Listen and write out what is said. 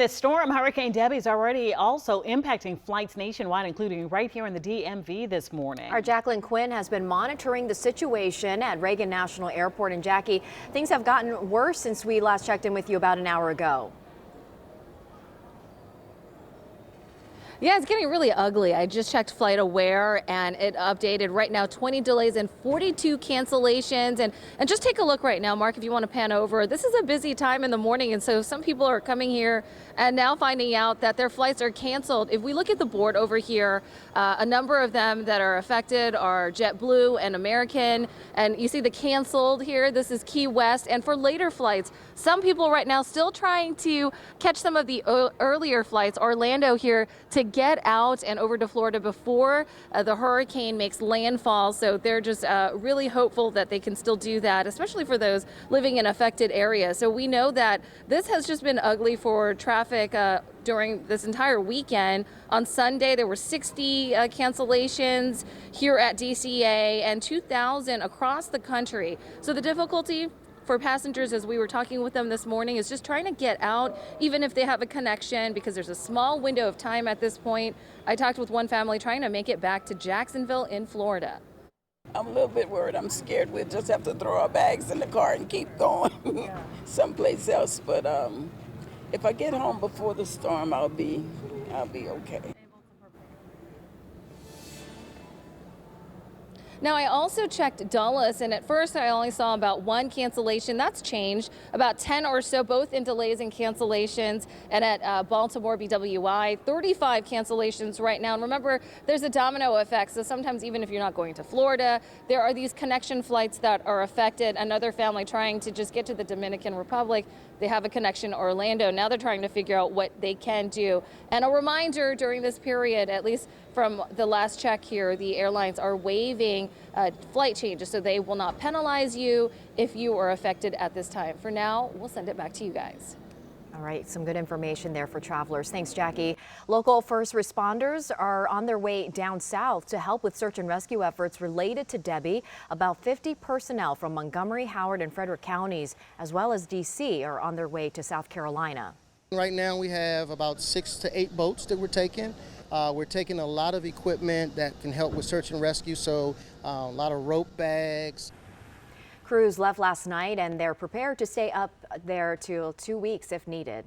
This storm, Hurricane Debby, is already also impacting flights nationwide, including right here in the DMV this morning. Our Jacqueline Quinn has been monitoring the situation at Reagan National Airport. And Jackie, things have gotten worse since we last checked in with you about an hour ago. Yeah, it's getting really ugly. I just checked Flight Aware and it updated right now 20 delays and 42 cancellations. And just take a look right now, Mark, if you want to pan over. This is a busy time in the morning. And so some people are coming here and now finding out that their flights are canceled. If we look at the board over here, a number of them that are affected are JetBlue and American. And you see the canceled here. This is Key West. And for later flights, some people right now still trying to catch some of the earlier flights. Orlando here to get out and over to Florida before the hurricane makes landfall. So they're just really hopeful that they can still do that, especially for those living in affected areas. So we know that this has just been ugly for traffic during this entire weekend. On Sunday, there were 60 cancellations here at DCA and 2,000 across the country. So the difficulty for passengers, as we were talking with them this morning, is just trying to get out, even if they have a connection, because there's a small window of time at this point. I talked with one family trying to make it back to Jacksonville in Florida. I'm a little bit worried. I'm scared we'll just have to throw our bags in the car and keep going someplace else. But if I get home before the storm, I'll be okay. Now, I also checked Dulles, and at first I only saw about one cancellation. That's changed, about 10 or so, both in delays and cancellations. And at Baltimore BWI, 35 cancellations right now. And remember, there's a domino effect. So sometimes even if you're not going to Florida, there are these connection flights that are affected. Another family trying to just get to the Dominican Republic, they have a connection to Orlando. Now they're trying to figure out what they can do. And a reminder during this period, at least from the last check here, the airlines are waiving flight changes, so they will not penalize you if you are affected at this time. For now, we'll send it back to you guys. All right, some good information there for travelers. Thanks, Jackie. Local first responders are on their way down south to help with search and rescue efforts related to Debby. About 50 personnel from Montgomery, Howard, and Frederick counties, as well as D.C., are on their way to South Carolina. Right now we have about 6 to 8 boats that we're taking. We're taking a lot of equipment that can help with search and rescue, so a lot of rope bags. Crews left last night and they're prepared to stay up there till 2 weeks if needed.